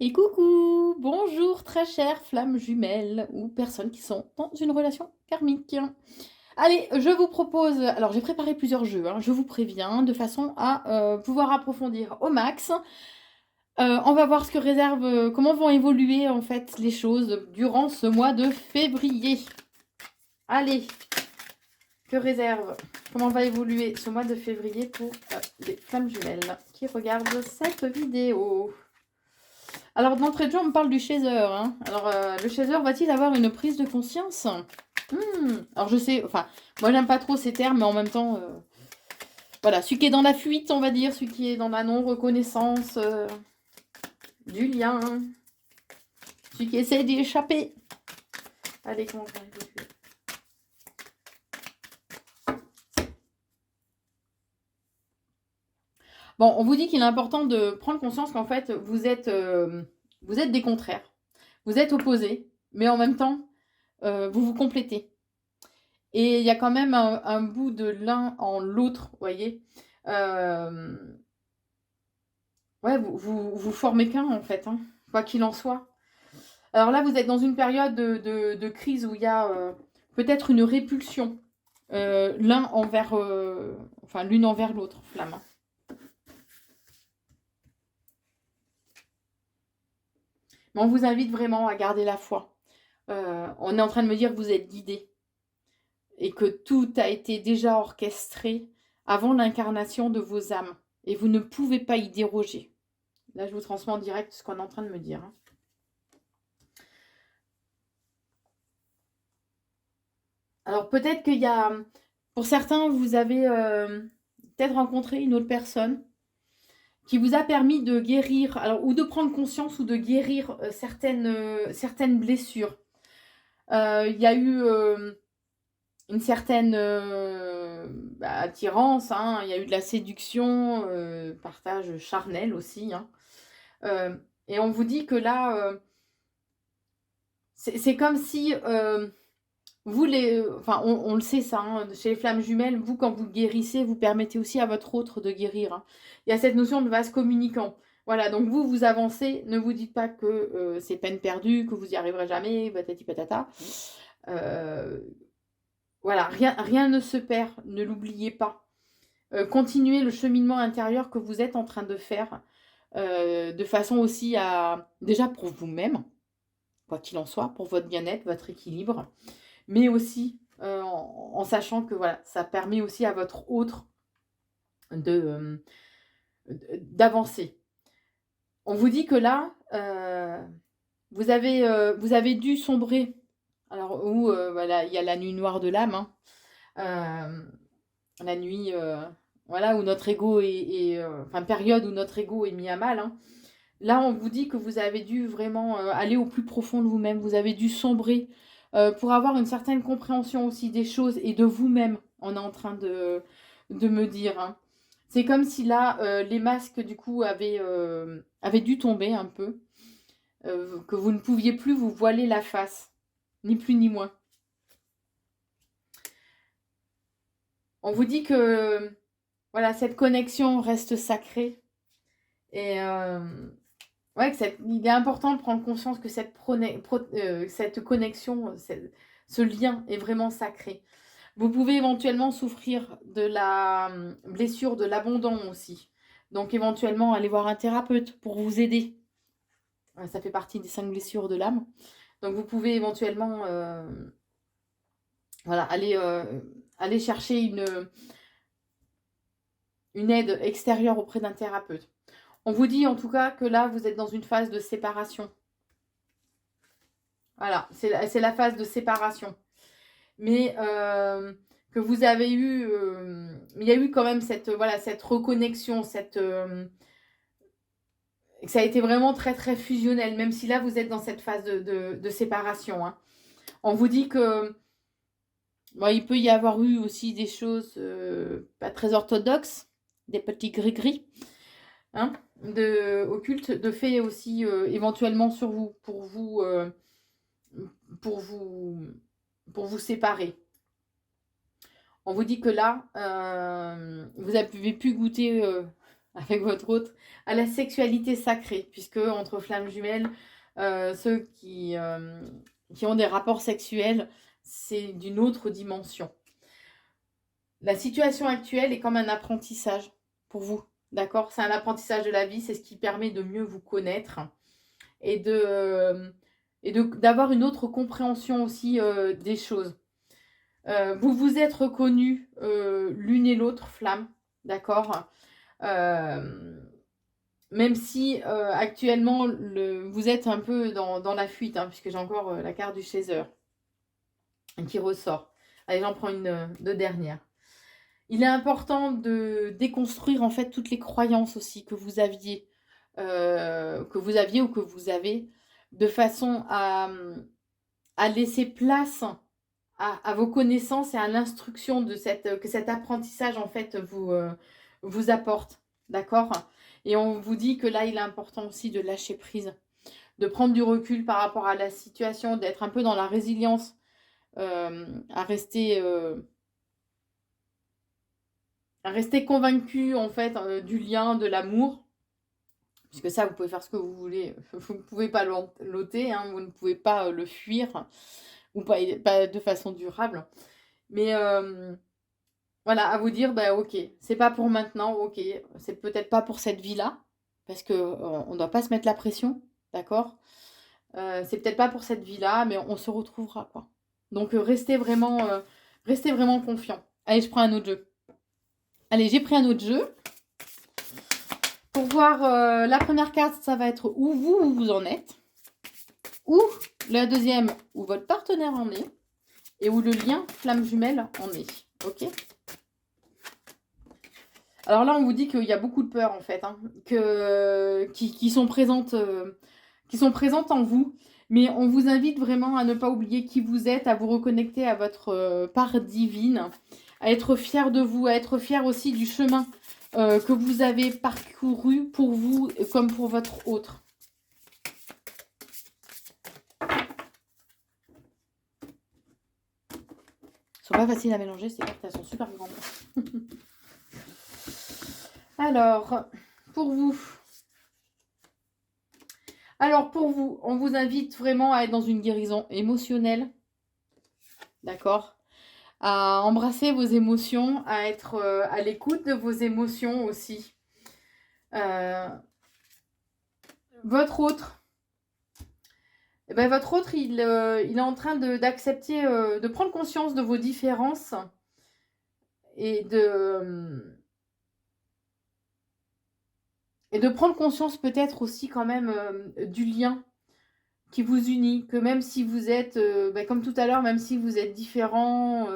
Et coucou, bonjour très chères flammes jumelles ou personnes qui sont dans une relation karmique. Allez, je vous propose, alors j'ai préparé plusieurs jeux, hein, je vous préviens, de façon à pouvoir approfondir au max. On va voir ce que réserve, comment vont évoluer en fait les choses durant ce mois de février. Allez, que réserve, comment va évoluer ce mois de février pour les flammes jumelles qui regardent cette vidéo. Alors, d'entrée de jeu, on me parle du chaser. Hein. Alors, le chaser va-t-il avoir une prise de conscience? Alors, je sais, enfin, moi, j'aime pas trop ces termes, mais en même temps, voilà, celui qui est dans la fuite, on va dire, celui qui est dans la non-reconnaissance du lien, celui qui essaie d'y échapper. Allez, comment on va évoluer? Bon, on vous dit qu'il est important de prendre conscience qu'en fait, vous êtes des contraires. Vous êtes opposés, mais en même temps, vous vous complétez. Et il y a quand même un bout de l'un en l'autre, vous voyez. Ouais, vous formez qu'un, en fait, hein, quoi qu'il en soit. Alors là, vous êtes dans une période de crise où il y a peut-être une répulsion, l'un envers, enfin, l'une envers l'autre, flamme. Hein. Mais on vous invite vraiment à garder la foi. On est en train de me dire que vous êtes guidés et que tout a été déjà orchestré avant l'incarnation de vos âmes. Et vous ne pouvez pas y déroger. Là, je vous transmets en direct ce qu'on est en train de me dire. Hein. Alors, peut-être qu'il y a... Pour certains, vous avez peut-être rencontré une autre personne qui vous a permis de guérir, alors, ou de prendre conscience ou de guérir certaines blessures. Il y a eu une certaine attirance, hein, il y a eu de la séduction, partage charnel aussi. Hein. Et on vous dit que là, c'est comme si vous, enfin, on le sait ça, hein, chez les flammes jumelles, vous, quand vous guérissez, vous permettez aussi à votre autre de guérir. Hein. Il y a cette notion de vase communicant. Voilà, donc vous avancez, ne vous dites pas que c'est peine perdue, que vous y arriverez jamais, patati patata. Voilà, rien ne se perd, ne l'oubliez pas. Continuez le cheminement intérieur que vous êtes en train de faire, de façon aussi à, déjà pour vous-même, quoi qu'il en soit, pour votre bien-être, votre équilibre, mais aussi en sachant que voilà, ça permet aussi à votre autre d'avancer. On vous dit que là, vous avez dû sombrer, alors où voilà, il y a la nuit noire de l'âme, hein, la nuit voilà, où notre ego enfin, période où notre ego est mis à mal. Hein. Là, on vous dit que vous avez dû vraiment aller au plus profond de vous-même, vous avez dû sombrer pour avoir une certaine compréhension aussi des choses et de vous-même, on est en train de me dire. Hein. C'est comme si là, les masques, du coup, avaient dû tomber un peu, que vous ne pouviez plus vous voiler la face, ni plus ni moins. On vous dit que voilà, cette connexion reste sacrée et ouais, il est important de prendre conscience que cette connexion, ce lien est vraiment sacré. Vous pouvez éventuellement souffrir de la blessure de l'abandon aussi. Donc éventuellement aller voir un thérapeute pour vous aider. Ça fait partie des 5 blessures de l'âme. Donc vous pouvez éventuellement voilà, aller chercher une aide extérieure auprès d'un thérapeute. On vous dit en tout cas que là, vous êtes dans une phase de séparation. Voilà, c'est la phase de séparation. Mais que vous avez eu... il y a eu quand même cette reconnexion, ça a été vraiment très très fusionnel, même si là, vous êtes dans cette phase de séparation. Hein. On vous dit que bon, il peut y avoir eu aussi des choses pas très orthodoxes, des petits gris-gris. Hein, occulte, de fait aussi éventuellement sur vous, pour vous, pour vous séparer. On vous dit que là, vous avez pu goûter avec votre autre, à la sexualité sacrée, puisque entre flammes jumelles, ceux qui ont des rapports sexuels, c'est d'une autre dimension. La situation actuelle est comme un apprentissage pour vous, d'accord? C'est un apprentissage de la vie, c'est ce qui permet de mieux vous connaître et d'avoir une autre compréhension aussi des choses. Vous vous êtes reconnus l'une et l'autre, flamme, d'accord? Même si actuellement vous êtes un peu dans la fuite, hein, puisque j'ai encore la carte du chaser qui ressort. Allez, j'en prends deux dernières. Il est important de déconstruire en fait toutes les croyances aussi que vous aviez ou que vous avez, de façon à laisser place à vos connaissances et à l'instruction que cet apprentissage en fait vous apporte. D'accord? Et on vous dit que là, il est important aussi de lâcher prise, de prendre du recul par rapport à la situation, d'être un peu dans la résilience, à rester convaincu en fait du lien, de l'amour. Puisque ça, vous pouvez faire ce que vous voulez. Vous ne pouvez pas l'ôter, hein, vous ne pouvez pas le fuir, ou pas de façon durable. Mais voilà, à vous dire, bah ok, c'est pas pour maintenant, ok, c'est peut-être pas pour cette vie-là, parce que on doit pas se mettre la pression, d'accord? C'est peut-être pas pour cette vie-là, mais on se retrouvera, quoi. Donc restez vraiment confiant. Allez, je prends un autre jeu. Allez, j'ai pris un autre jeu. Pour voir la première carte, ça va être où vous en êtes, ou la deuxième, où votre partenaire en est, et où le lien flamme jumelle en est. Ok? Alors là, on vous dit qu'il y a beaucoup de peurs, en fait, hein, qui sont présentes en vous. Mais on vous invite vraiment à ne pas oublier qui vous êtes, à vous reconnecter à votre part divine, à être fier de vous, à être fier aussi du chemin que vous avez parcouru pour vous comme pour votre autre. Ils sont pas faciles à mélanger, ces cartes, elles sont super grandes. Alors, pour vous, on vous invite vraiment à être dans une guérison émotionnelle, d'accord? À embrasser vos émotions, à être à l'écoute de vos émotions aussi. Votre autre, il est en train d'accepter, de prendre conscience de vos différences et de prendre conscience peut-être aussi quand même du lien qui vous unit, que même si vous êtes, comme tout à l'heure, même si vous êtes différentes,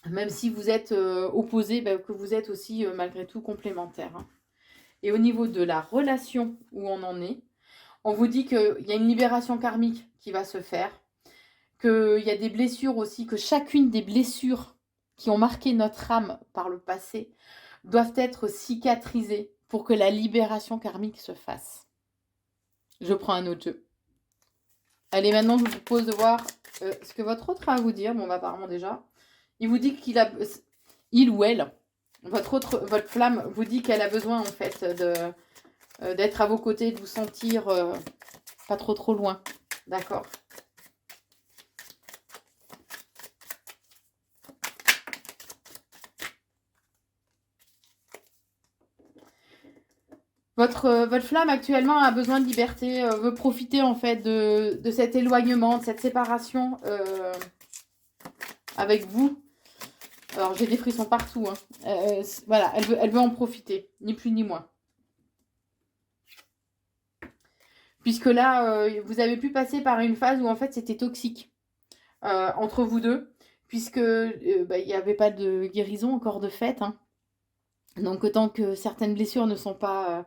même si vous êtes opposés, que vous êtes aussi malgré tout complémentaires. Hein. Et au niveau de la relation où on en est, on vous dit qu'il y a une libération karmique qui va se faire, qu'il y a des blessures aussi, que chacune des blessures qui ont marqué notre âme par le passé doivent être cicatrisées pour que la libération karmique se fasse. Je prends un autre jeu. Allez, maintenant, je vous propose de voir ce que votre autre a à vous dire. Bon, apparemment déjà. Il vous dit il ou elle, votre flamme vous dit qu'elle a besoin, en fait, d'être à vos côtés, de vous sentir pas trop loin. D'accord. Votre flamme actuellement a besoin de liberté, veut profiter en fait de cet éloignement, de cette séparation avec vous. Alors j'ai des frissons partout. Hein. Voilà, elle veut en profiter, ni plus ni moins. Puisque là, vous avez pu passer par une phase où en fait c'était toxique entre vous deux, puisque il n'y avait pas de guérison encore de fait. Hein. Donc tant que certaines blessures ne sont pas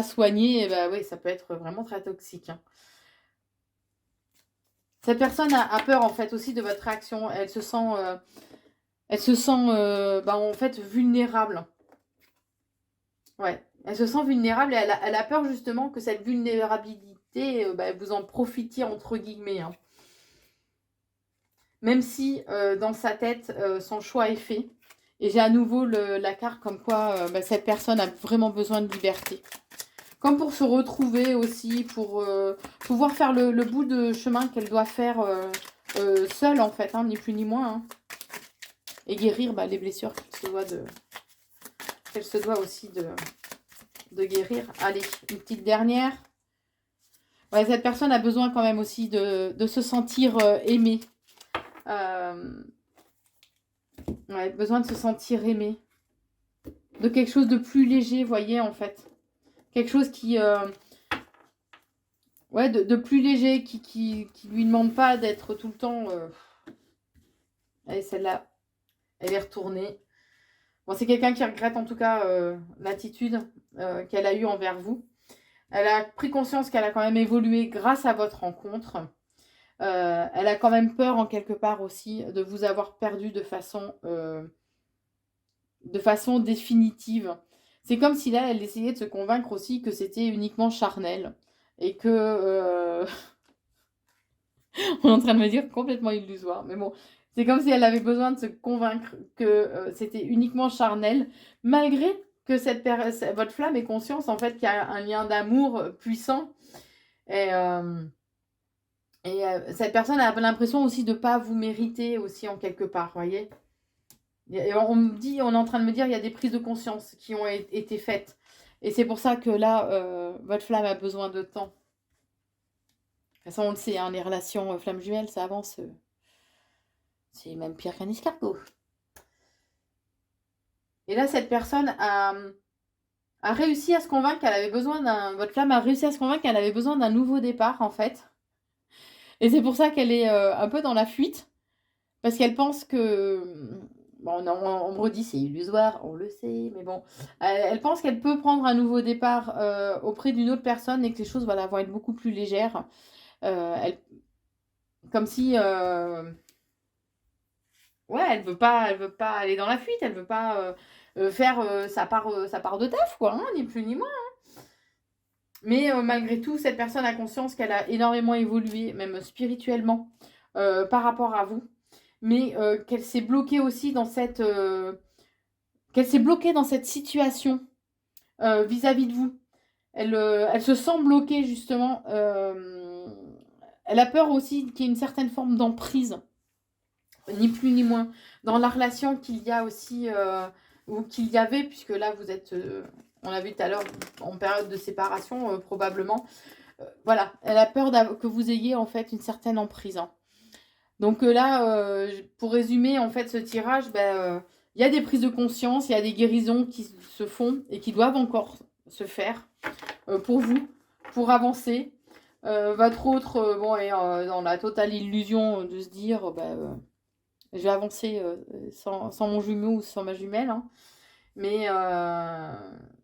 soignées, oui, ça peut être vraiment très toxique. Hein. Cette personne a peur en fait aussi de votre réaction. Elle se sent en fait vulnérable. Ouais, elle se sent vulnérable et elle a peur justement que cette vulnérabilité, vous en profitiez entre guillemets. Hein. Même si dans sa tête, son choix est fait Et j'ai à nouveau la carte comme quoi cette personne a vraiment besoin de liberté. Comme pour se retrouver aussi, pour pouvoir faire le bout de chemin qu'elle doit faire seule, en fait, hein, ni plus ni moins. Hein. Et guérir les blessures qu'elle se doit aussi de guérir. Allez, une petite dernière. Ouais, cette personne a besoin quand même aussi de se sentir aimée. Ouais, besoin de se sentir aimée. De quelque chose de plus léger, vous voyez, en fait. Quelque chose qui... ouais, de plus léger, qui lui demande pas d'être tout le temps... Allez, celle-là, elle est retournée. Bon, c'est quelqu'un qui regrette en tout cas l'attitude qu'elle a eue envers vous. Elle a pris conscience qu'elle a quand même évolué grâce à votre rencontre. Elle a quand même peur en quelque part aussi de vous avoir perdu de façon définitive. C'est comme si là, elle essayait de se convaincre aussi que c'était uniquement charnel. Et que... on est en train de me dire complètement illusoire. Mais bon, c'est comme si elle avait besoin de se convaincre que c'était uniquement charnel. Malgré que votre flamme ait conscience en fait qu'il y a un lien d'amour puissant. Et cette personne a l'impression aussi de ne pas vous mériter aussi en quelque part, vous voyez. Et on est en train de me dire, il y a des prises de conscience qui ont été faites. Et c'est pour ça que là, votre flamme a besoin de temps. De toute façon, on le sait, hein, les relations flammes jumelles, ça avance. C'est même pire qu'un escargot. Et là, cette personne a réussi à se convaincre qu'elle avait besoin d'un... Votre flamme a réussi à se convaincre qu'elle avait besoin d'un nouveau départ, en fait. Et c'est pour ça qu'elle est un peu dans la fuite. Parce qu'elle pense que... Bon, on me redit, c'est illusoire, on le sait, mais bon. Elle pense qu'elle peut prendre un nouveau départ auprès d'une autre personne et que les choses vont être beaucoup plus légères. Comme si... ouais, elle veut pas aller dans la fuite, elle veut pas faire sa part de taf, quoi, hein, ni plus ni moins. Hein. Mais malgré tout, cette personne a conscience qu'elle a énormément évolué, même spirituellement, par rapport à vous. Mais qu'elle s'est bloquée aussi dans cette... qu'elle s'est bloquée dans cette situation vis-à-vis de vous. Elle se sent bloquée, justement. Elle a peur aussi qu'il y ait une certaine forme d'emprise, ni plus ni moins, dans la relation qu'il y a aussi, ou qu'il y avait, puisque là, vous êtes, on l'a vu tout à l'heure, en période de séparation, probablement. Voilà, elle a peur que vous ayez, en fait, une certaine emprise. Hein. Donc là, pour résumer, en fait, ce tirage, il y a des prises de conscience, il y a des guérisons qui se font et qui doivent encore se faire pour vous, pour avancer. Votre autre, bon, est dans la totale illusion de se dire, je vais avancer sans mon jumeau ou sans ma jumelle. Hein. Mais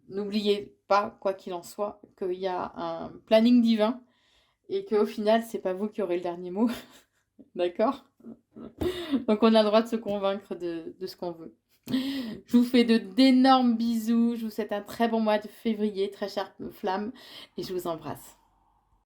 n'oubliez pas, quoi qu'il en soit, qu'il y a un planning divin et qu'au final, c'est pas vous qui aurez le dernier mot. D'accord? Donc on a le droit de se convaincre de ce qu'on veut. Je vous fais d'énormes bisous. Je vous souhaite un très bon mois de février, très chère flamme, et je vous embrasse.